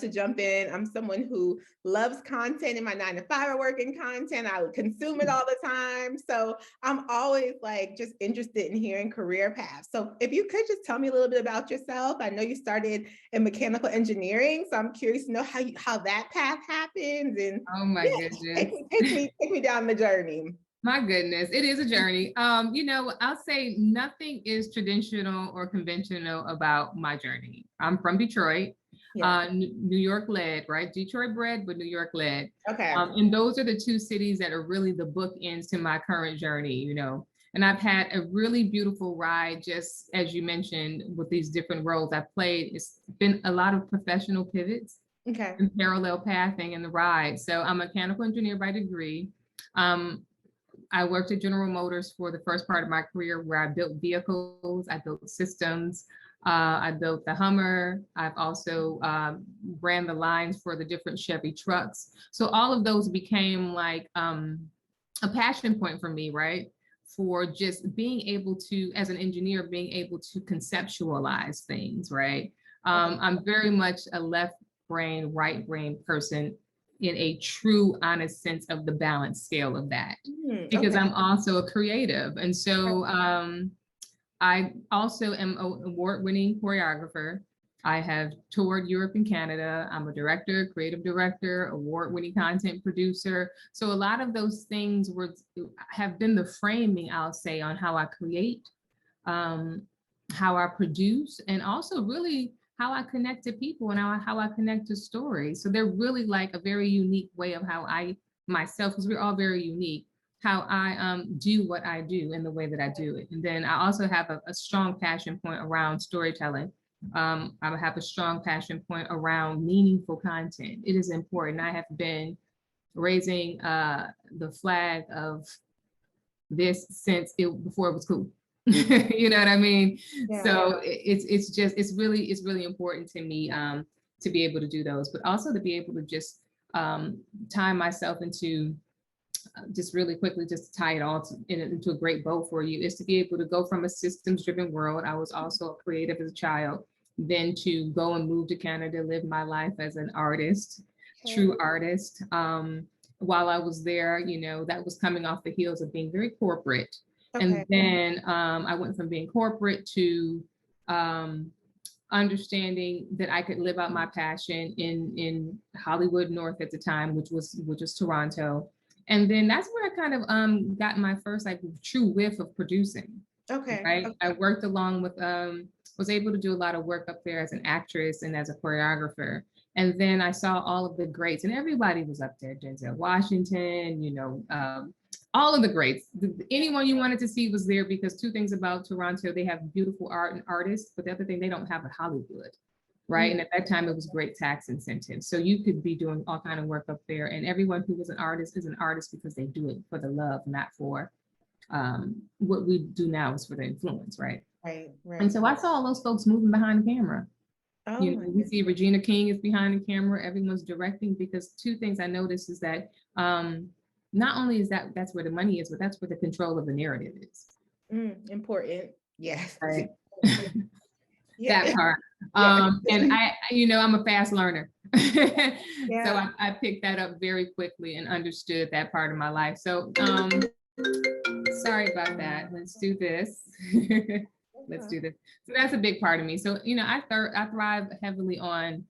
to jump in. I'm someone who loves content. In my 9-to-5, I work in content. I consume it all the time. So I'm always like just interested in hearing career paths. So if you could just tell me a little bit about yourself. I know you started in mechanical engineering, so I'm curious to know how that path happens. And oh my goodness. Take me down the journey. My goodness, it is a journey. I'll say nothing is traditional or conventional about my journey. I'm from Detroit, New York led, right? Detroit bred, but New York led. Okay. And those are the two cities that are really the bookends to my current journey, And I've had a really beautiful ride, just as you mentioned, with these different roles I've played. It's been a lot of professional pivots and parallel pathing in the ride. So I'm a mechanical engineer by degree. I worked at General Motors for the first part of my career, where I built vehicles, I built systems, I built the Hummer. I've also ran the lines for the different Chevy trucks. So all of those became like a passion point for me, right? For just being able to, as an engineer, being able to conceptualize things, right? I'm very much a left brain, right brain person in a true, honest sense of the balance scale of that, because I'm also a creative. And so I also am an award-winning choreographer. I have toured Europe and Canada. I'm a director, creative director, award-winning content producer. So a lot of those things have been the framing, I'll say, on how I create, how I produce, and also really how I connect to people and how I connect to stories. So they're really like a very unique way of how I myself, because we're all very unique, how I do what I do in the way that I do it. And then I also have a strong passion point around storytelling. I have a strong passion point around meaningful content. It is important. I have been raising the flag of this since before it was cool. You know what I mean? Yeah. So it's really important to me to be able to do those, but also to be able to just tie myself into just really quickly, just tie it all into a great bow for you, is to be able to go from a systems driven world. I was also a creative as a child, then to go and move to Canada, live my life as an artist, true artist. While I was there, that was coming off the heels of being very corporate. And then I went from being corporate to understanding that I could live out my passion in Hollywood North at the time, which was Toronto. And then that's where I kind of got my first true whiff of producing. Right. I worked along with was able to do a lot of work up there as an actress and as a choreographer. And then I saw all of the greats, and everybody was up there. Denzel Washington, all of the greats. Anyone you wanted to see was there, because two things about Toronto: they have beautiful art and artists, but the other thing, they don't have a Hollywood, right? And at that time, it was great tax incentives. So you could be doing all kind of work up there, and everyone who was an artist is an artist because they do it for the love, not for what we do now is for the influence, right? Right. And so I saw all those folks moving behind the camera. We see Regina King is behind the camera, everyone's directing, because two things I noticed is that not only is that's where the money is, but that's where the control of the narrative is. Important. Yes. Right. That part. And I'm a fast learner. So I picked that up very quickly and understood that part of my life. So sorry about that. Let's do this. Let's do this. So that's a big part of me. So, I thrive heavily on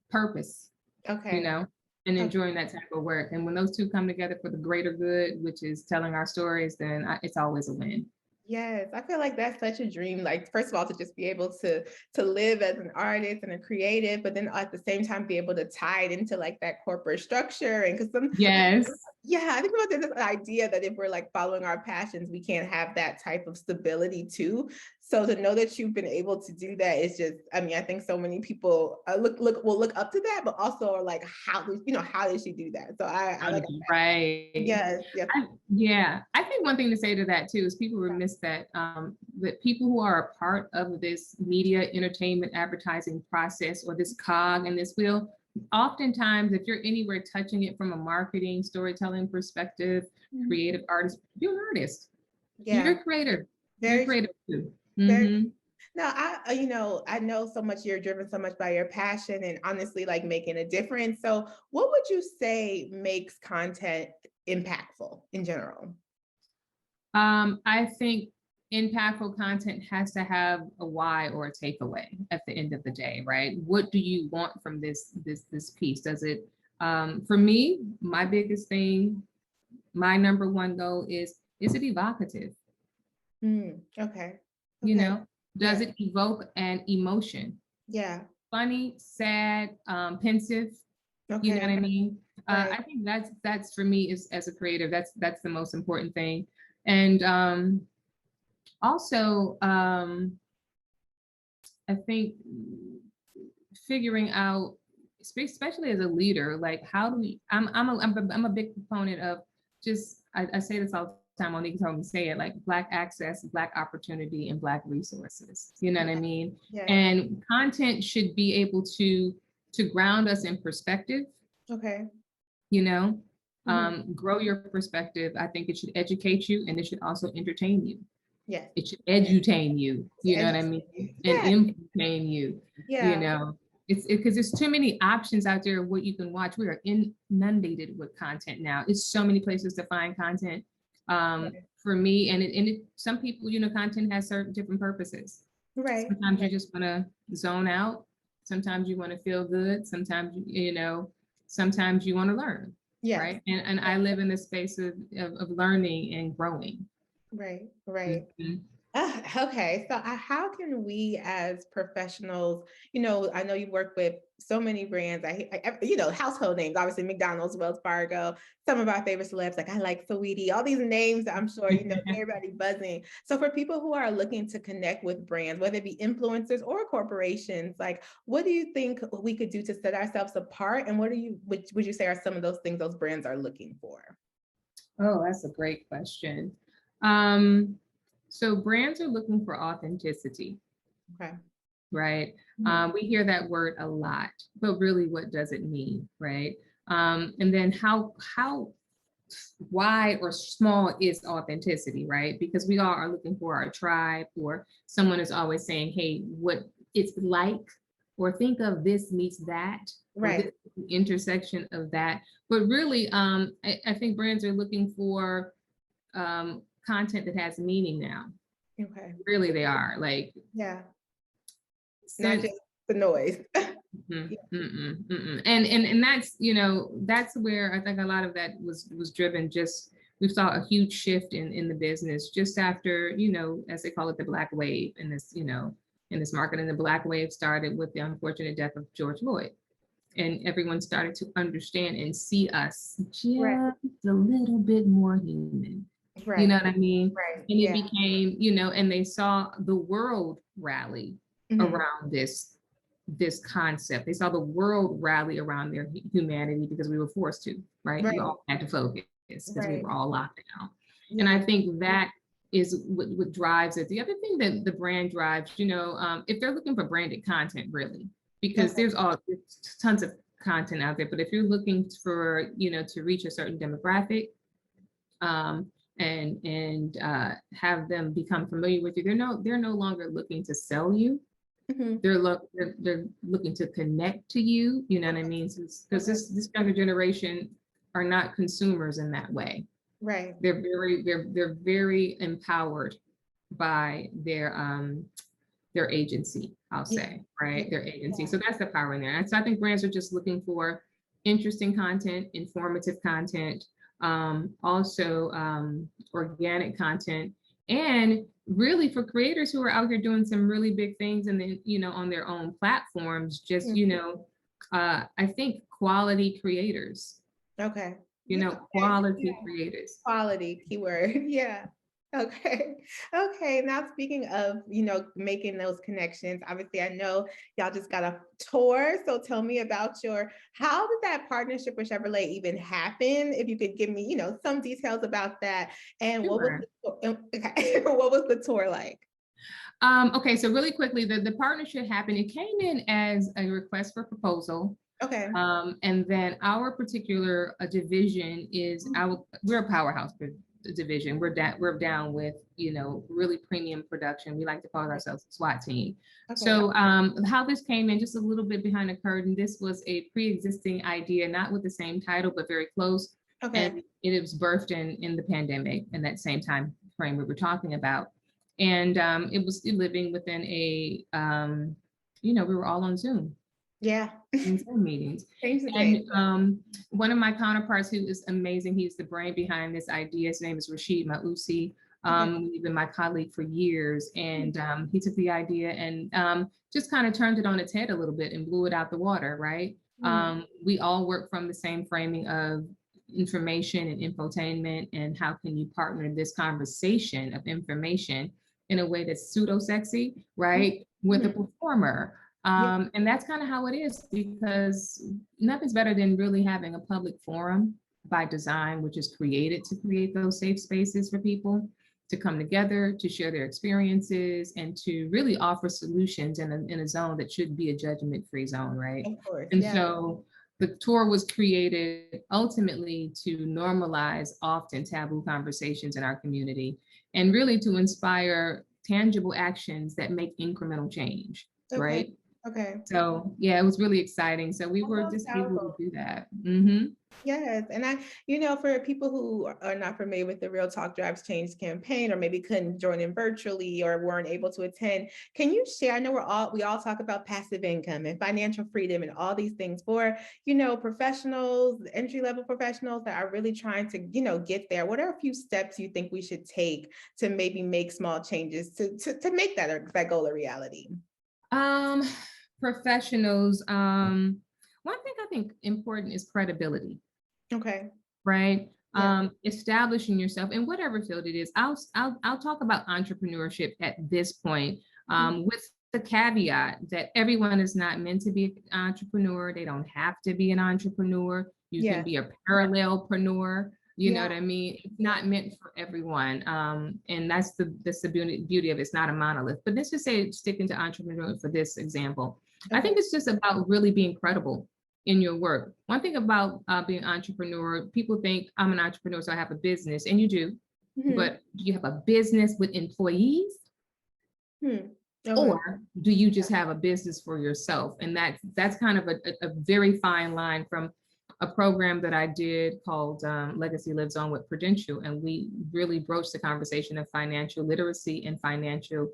purpose, and enjoying that type of work. And when those two come together for the greater good, which is telling our stories, then it's always a win. Yes, I feel like that's such a dream. Like, first of all, to just be able to live as an artist and a creative, but then at the same time be able to tie it into like that corporate structure. And because I think about this idea that if we're like following our passions, we can't have that type of stability too. So to know that you've been able to do that is just, I think so many people will look up to that, but also are like, how did she do that? So I like that. Right. Yes. I think one thing to say to that too is people remiss that that people who are a part of this media, entertainment, advertising process, or this cog in this wheel, oftentimes, if you're anywhere touching it from a marketing, storytelling perspective, creative artist, you're an artist. Yeah. You're a creator. Very creative too. Now, I know so much, you're driven so much by your passion and honestly like making a difference. So what would you say makes content impactful in general? I think impactful content has to have a why or a takeaway at the end of the day, right? What do you want from this piece? Does it, for me, my biggest thing, my number one goal is it evocative? Okay. You Okay. know, does Yeah. it evoke an emotion? Yeah. Funny, sad, pensive, you know what Okay. I mean? Right. I think that's for me, is as a creative, that's the most important thing. And also, I think figuring out, especially as a leader, like how do we, I'm a big proponent of just, I say this all the time, Monique told me to say it, like Black access, Black opportunity, and Black resources. You know what I mean? Yeah. And content should be able to ground us in perspective, Okay. you know, Mhm. grow your perspective. I think it should educate you, and it should also entertain you. Yes. It should Yes. edutain you, you know what I mean? And Yeah. entertain you, you Yeah. know. It's because there's too many options out there of what you can watch. We are inundated with content now. It's so many places to find content. For me, and some people, you know, content has certain different purposes. Right. Sometimes you just want to zone out. Sometimes you want to feel good. Sometimes you know, sometimes you want to learn, Yes. right? And I live in the space of learning and growing. Right. Right. Mhm. Okay, so how can we as professionals, I know you work with so many brands, household names, obviously McDonald's, Wells Fargo, some of our favorite celebs, like I like Saweetie, all these names that I'm sure, everybody buzzing. So for people who are looking to connect with brands, whether it be influencers or corporations, like what do you think we could do to set ourselves apart? And what would you say are some of those things those brands are looking for? Oh, that's a great question. Um, so brands are looking for authenticity, Okay. right? Mhm. We hear that word a lot, but really, what does it mean, right? And then how wide or small is authenticity, right? Because we all are looking for our tribe, or someone is always saying, hey, what it's like, or think of this meets that, or this Right. intersection of that. But really, I think brands are looking for content that has meaning now. Okay. Really, they are like Yeah. Not since just the noise. mm, Yeah. mm-mm, mm-mm. And that's, you know, that's where I think a lot of that was driven. Just we saw a huge shift in the business just after, you know, as they call it, the Black wave, and this, you know, in this market. And the Black wave started with the unfortunate death of George Floyd, and everyone started to understand and see us just Right. a little bit more human. You know Right. what I mean? Right. And it Yeah. became, you know, and they saw the world rally Mhm. around this concept. They saw the world rally around their humanity because we were forced to, right? We Right. all had to focus because we Right. were all locked down. And I Yeah. think that is what drives it. The other thing that the brand drives, you know, if they're looking for branded content, really, because Okay. there's tons of content out there, but if you're looking for, you know, to reach a certain demographic, um, and have them become familiar with you, they're no longer looking to sell you. Mhm. They're looking to connect to you. You know what I Okay. mean? Because Okay. this younger generation are not consumers in that way. Right. They're very empowered by their agency, I'll Yeah. say, right? Yeah. Their agency. Yeah. So that's the power in there. And so I think brands are just looking for interesting content, informative content, also organic content, and really for creators who are out here doing some really big things, and then, you know, on their own platforms, just, Mhm. you know, I think quality creators, Okay. you Yeah. know, Okay. quality Yeah. creators. Quality keyword. Yeah. Okay. Okay. Now speaking of, making those connections, obviously I know y'all just got a tour. So tell me about how did that partnership with Chevrolet even happen? If you could give me, some details about that. And what was Sure. okay, what was the tour like? Okay, so really quickly, the partnership happened. It came in as a request for proposal. Okay. And then our particular division is we're a powerhouse division. We're down with, you know, really premium production. We like to call ourselves a SWAT team. Okay. So how this came in, just a little bit behind the curtain, this was a pre-existing idea, not with the same title, but very close. Okay. And it was birthed in the pandemic, in that same time frame we were talking about. And it was living within a, you know, we were all on Zoom. Yeah. Zoom meetings. And one of my counterparts, who is amazing, he's the brain behind this idea. His name is Rashid Mausi. He's been my colleague for years. And he took the idea and just kind of turned it on its head a little bit and blew it out the water, right? We all work from the same framing of information and infotainment, and how can you partner this conversation of information in a way that's pseudo sexy, right? With a performer. And that's kind of how it is, because nothing's better than really having a public forum by design, which is created to create those safe spaces for people to come together, to share their experiences, and to really offer solutions in a zone that should be a judgment-free zone, right? Of course. And so the tour was created ultimately to normalize often taboo conversations in our community, and really to inspire tangible actions that make incremental change, right? Okay. So yeah, it was really exciting. So we were just able to do that. Yes. And you know, for people who are not familiar with the Real Talk Drives Change campaign, or maybe couldn't join in virtually or weren't able to attend, can you share? I know we all talk about passive income and financial freedom and all these things for, you know, professionals, entry-level professionals that are really trying to, you know, get there. What are a few steps you think we should take to maybe make small changes to make that goal a reality? Professionals, one thing I think important is credibility. Okay. Right. Establishing yourself in whatever field it is. I'll talk about entrepreneurship at this point, with the caveat that everyone is not meant to be an entrepreneur. They don't have to be an entrepreneur. You can be a parallelpreneur. You know what I mean? It's not meant for everyone. And that's the beauty of it. It's not a monolith. But let's just say, sticking to entrepreneur for this example, I think it's just about really being credible in your work. One thing about being an entrepreneur, people think I'm an entrepreneur, so I have a business, and you do, but do you have a business with employees? Or do you just have a business for yourself? And that's kind of a very fine line from a program that I did called Legacy Lives On with Prudential. And we really broached the conversation of financial literacy and financial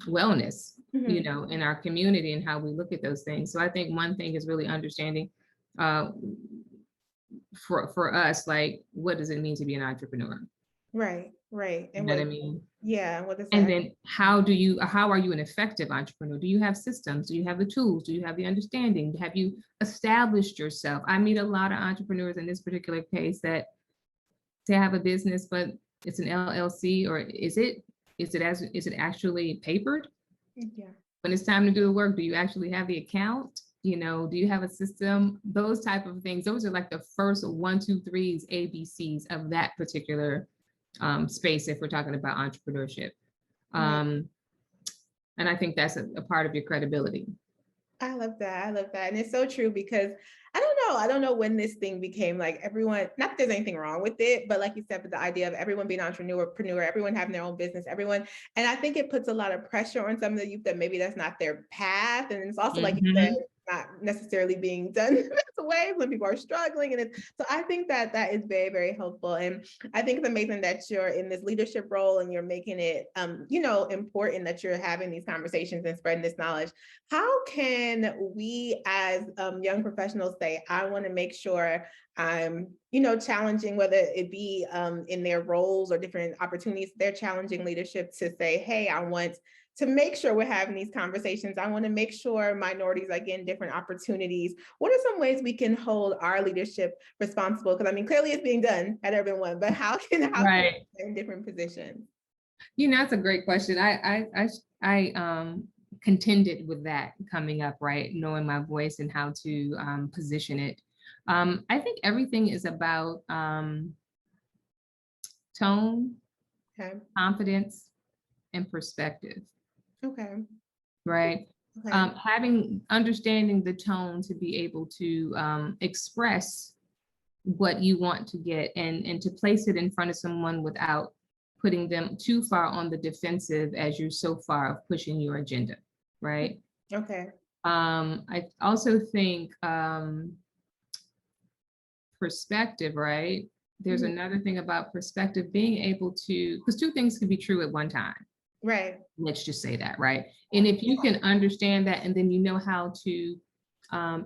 wellness, you know, in our community, and how we look at those things. So I think one thing is really understanding for us, like, what does it mean to be an entrepreneur? Right. And what I mean? Yeah. What does that? And then how are you an effective entrepreneur? Do you have systems? Do you have the tools? Do you have the understanding? Have you established yourself? I meet a lot of entrepreneurs in this particular case that they have a business, but it's an LLC, or is it actually papered? Yeah. When it's time to do the work, do you actually have the account? You know, do you have a system? Those type of things. Those are like the first 1, 2, 3s, ABCs of that particular space, if we're talking about entrepreneurship. And I think that's a part of your credibility. I love that. And it's so true, because I don't know when this thing became like everyone, not that there's anything wrong with it, but like you said, with the idea of everyone being entrepreneur, everyone having their own business, and I think it puts a lot of pressure on some of the youth that maybe that's not their path. And it's also like you said, not necessarily being done this way when people are struggling. And so I think that is very, very helpful. And I think it's amazing that you're in this leadership role and you're making it, you know, important that you're having these conversations and spreading this knowledge. How can we as young professionals say, I want to make sure I'm, you know, challenging, whether it be in their roles or different opportunities, they're challenging leadership to say, hey, I want to make sure we're having these conversations. I want to make sure minorities are getting different opportunities. What are some ways we can hold our leadership responsible? Because I mean, clearly it's being done at everyone, but how can we in different positions? You know, that's a great question. I contended with that coming up, right? Knowing my voice and how to position it. I think everything is about tone, confidence, and perspective. Okay. Right. Understanding the tone to be able to express what you want to get, and to place it in front of someone without putting them too far on the defensive as you're so far of pushing your agenda, right? Okay. I also think perspective, right? There's another thing about perspective, being able to, because two things can be true at one time. Right. Let's just say that, right? And if you can understand that, and then you know how to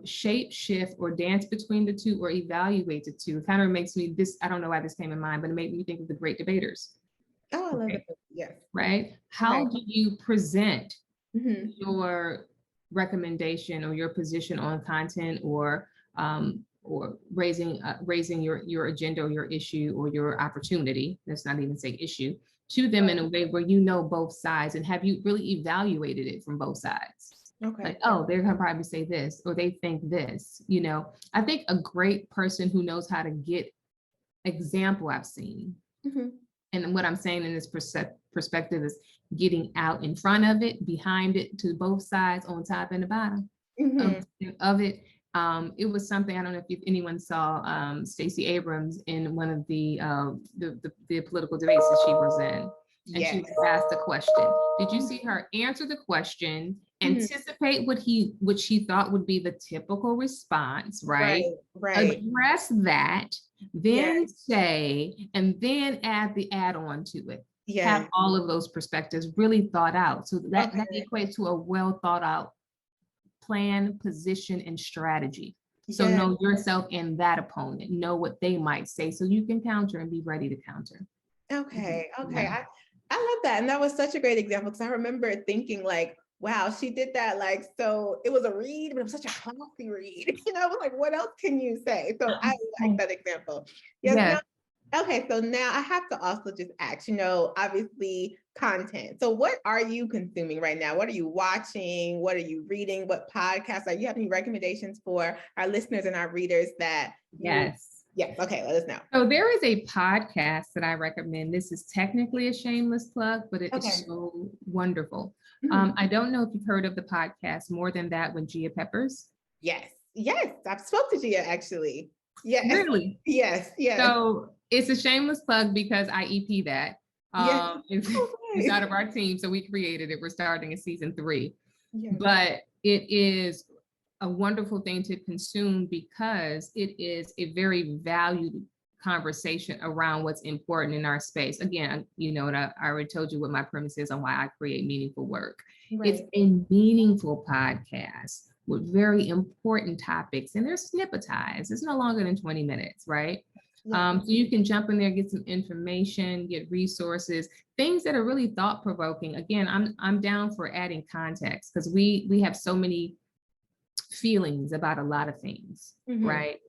shape shift or dance between the two or evaluate the two, it kind of makes me this, I don't know why this came in mind, but it made me think of the great debaters. Oh, I love it. Yes. Right? How do you present your recommendation or your position on content, or raising your agenda or your issue or your opportunity, let's not even say issue, to them in a way where you know both sides, and have you really evaluated it from both sides? Okay. Like, oh, they're gonna probably say this, or they think this, you know. I think a great person who knows how to get example I've seen, and what I'm saying in this perspective is getting out in front of it, behind it, to both sides, on top and the bottom of it. It was something, I don't know if anyone saw Stacey Abrams in one of the political debates that she was in. And she was asked a question. Did you see her answer the question, anticipate what she thought would be the typical response, right? Address that, then say, and then add the add-on to it. Have all of those perspectives really thought out. So that equates to a well thought out plan, position, and strategy. So know yourself and that opponent, know what they might say, so you can counter and be ready to counter. Okay. I love that. And that was such a great example, because I remember thinking like, wow, she did that. Like, so it was a read, but it was such a classy read. You know, I was like, what else can you say? So I like that example. Yes. Now, okay. So now I have to also just ask, you know, obviously content. So what are you consuming right now? What are you watching? What are you reading? What podcasts? Are you have any recommendations for our listeners and our readers that Yes. Okay, let us know. So there is a podcast that I recommend. This is technically a shameless plug, but it is so wonderful. I don't know if you've heard of the podcast More Than That with Gia Peppers. Yes, I've spoke to Gia actually. Yes. Really? Yes. So it's a shameless plug because I EP that. It's out of our team, so we created it. We're starting in season 3. But it is a wonderful thing to consume because it is a very valued conversation around what's important in our space. Again, you know, and I already told you what my premise is on why I create meaningful work. It's a meaningful podcast with very important topics, and they're snippetized. It's no longer than 20 minutes, right? So you can jump in there, get some information, get resources, things that are really thought-provoking. Again, I'm down for adding context, because we have so many feelings about a lot of things, right?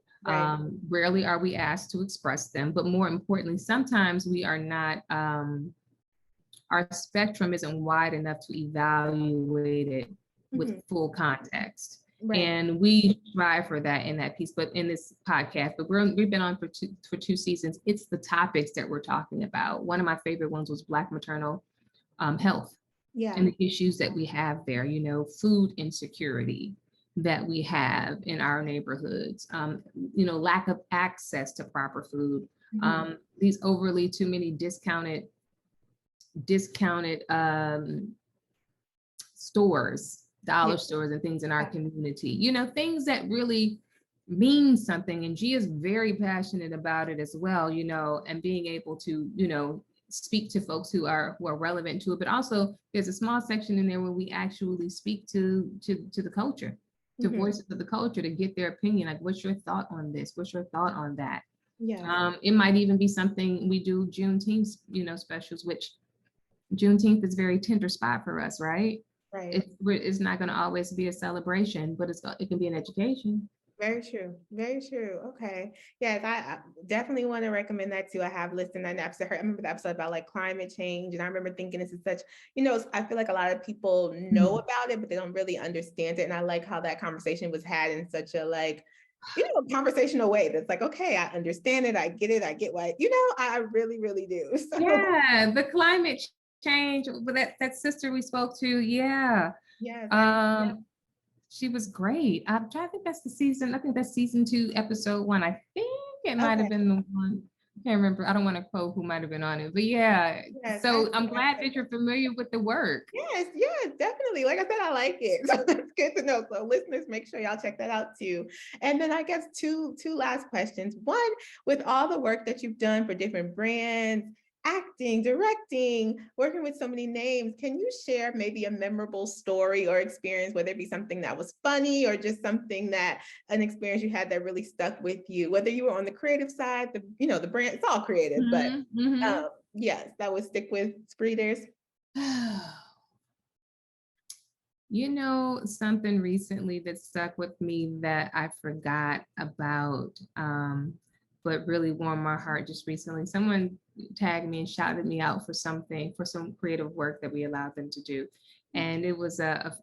Rarely are we asked to express them, but more importantly, sometimes we are not, our spectrum isn't wide enough to evaluate it with full context. And we strive for that in that piece, but in this podcast, but we've been on for two seasons. It's the topics that we're talking about. One of my favorite ones was Black maternal health and the issues that we have there, you know, food insecurity that we have in our neighborhoods, you know, lack of access to proper food, these overly too many discounted stores, dollar stores and things in our community, you know, things that really mean something. And Gia's very passionate about it as well, you know, and being able to, you know, speak to folks who are relevant to it. But also there's a small section in there where we actually speak to the culture, to voices of the culture, to get their opinion. Like, what's your thought on this? What's your thought on that? It might even be something we do Juneteenth, you know, specials, which Juneteenth is a very tender spot for us, right? It's not going to always be a celebration, but it can be an education. Very true. Very true. Okay. Yes, I definitely want to recommend that too. I have listened to that episode. I remember the episode about like climate change. And I remember thinking this is such, you know, I feel like a lot of people know about it, but they don't really understand it. And I like how that conversation was had in such a like, you know, conversational way that's like, okay, I understand it. I get it. I get why, you know, I really, really do. So. Yeah, the climate change, but that sister we spoke to, she was great. I'm trying to think that's the season. I think that's season 2, episode 1. I think it might have been the one. I can't remember. I don't want to quote who might have been on it, but yeah. Yes, So I'm glad that you're familiar with the work. Yes, yes, definitely. Like I said, I like it. So that's good to know. So listeners, make sure y'all check that out too. And then I guess two last questions. One, with all the work that you've done for different brands, acting, directing, working with so many names, can you share maybe a memorable story or experience, whether it be something that was funny or just something that an experience you had that really stuck with you, whether you were on the creative side, the brand, it's all creative, but yes, that would stick with readers. You know, something recently that stuck with me that I forgot about, but really warmed my heart just recently. Someone tagged me and shouted me out for something, for some creative work that we allowed them to do. And it was a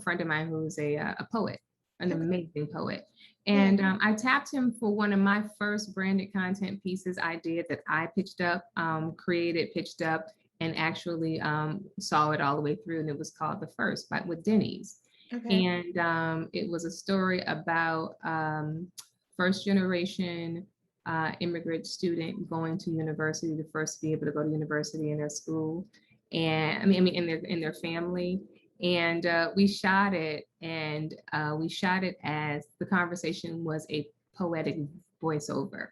friend of mine who's a poet, an amazing poet. And I tapped him for one of my first branded content pieces I did that I pitched up, pitched up, and actually saw it all the way through. And it was called The First with Denny's. And it was a story about first generation immigrant student going to university, the first to be able to go to university in their school, and I mean in their family. And we shot it, and we shot it as the conversation was a poetic voiceover,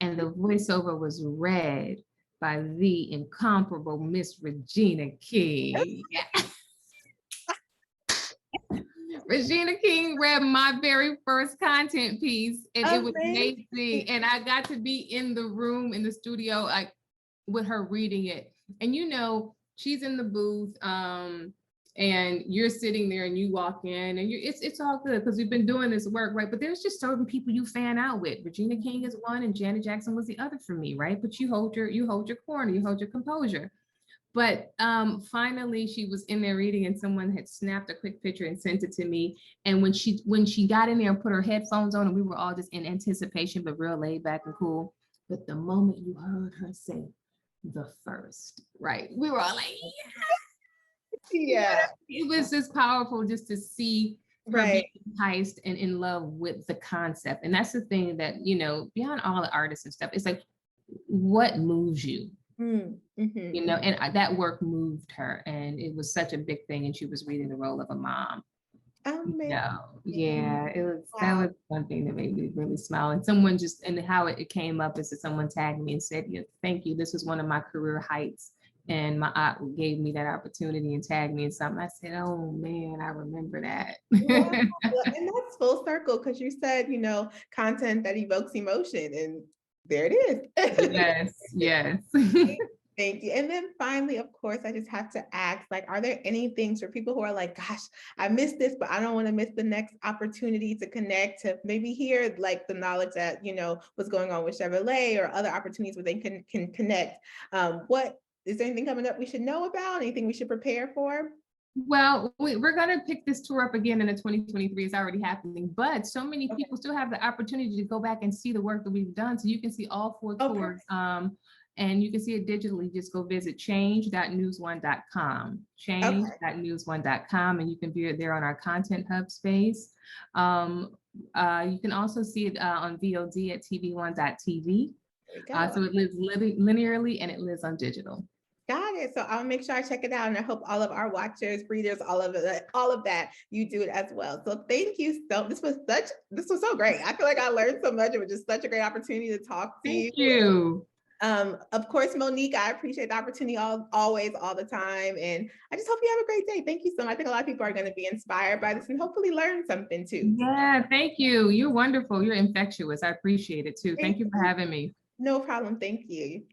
and the voiceover was read by the incomparable Miss Regina King. Regina King read my very first content piece, and it was amazing. And I got to be in the room, in the studio, like with her reading it. And you know, she's in the booth, and you're sitting there, and you walk in, and it's all good because we've been doing this work, right? But there's just certain people you fan out with. Regina King is one, and Janet Jackson was the other for me, right? But you hold your corner, you hold your composure. But finally, she was in there reading, and someone had snapped a quick picture and sent it to me. And when she got in there and put her headphones on, and we were all just in anticipation, but real laid back and cool. But the moment you heard her say "the first," right, we were all like, yeah. It was just powerful just to see her being enticed and in love with the concept. And that's the thing that, you know, beyond all the artists and stuff, it's like, what moves you? You know, and that work moved her, and it was such a big thing. And she was reading the role of a mom. Yeah, it was that was one thing that made me really smile. And someone just, and how it came up is that someone tagged me and said, "Yeah, thank you. This was one of my career heights." And my aunt gave me that opportunity and tagged me in something. I said, "Oh man, I remember that." And that's full circle, because you said, you know, content that evokes emotion, and there it is. Yes. Thank you. And then finally, of course, I just have to ask, like, are there any things for people who are like, gosh, I missed this, but I don't want to miss the next opportunity to connect, to maybe hear like the knowledge that, you know, what's going on with Chevrolet or other opportunities where they can connect. What is there anything coming up we should know about? Anything we should prepare for? Well, we're going to pick this tour up again in 2023. It's already happening, but so many people still have the opportunity to go back and see the work that we've done. So you can see all 4 tours, and you can see it digitally. Just go visit change.newsone.com, change.newsone.com, and you can view it there on our Content Hub space. You can also see it on VOD at tv1.tv. So it lives linearly, and it lives on digital. Got it. So I'll make sure I check it out, and I hope all of our watchers, readers, all of that, you do it as well. So thank you. This was so great. I feel like I learned so much. It was just such a great opportunity to talk to you. Thank you. Of course, Monique, I appreciate the opportunity always, all the time. And I just hope you have a great day. Thank you so much. I think a lot of people are going to be inspired by this and hopefully learn something too. Yeah, thank you. You're wonderful. You're infectious. I appreciate it too. Thank you for having me. No problem. Thank you.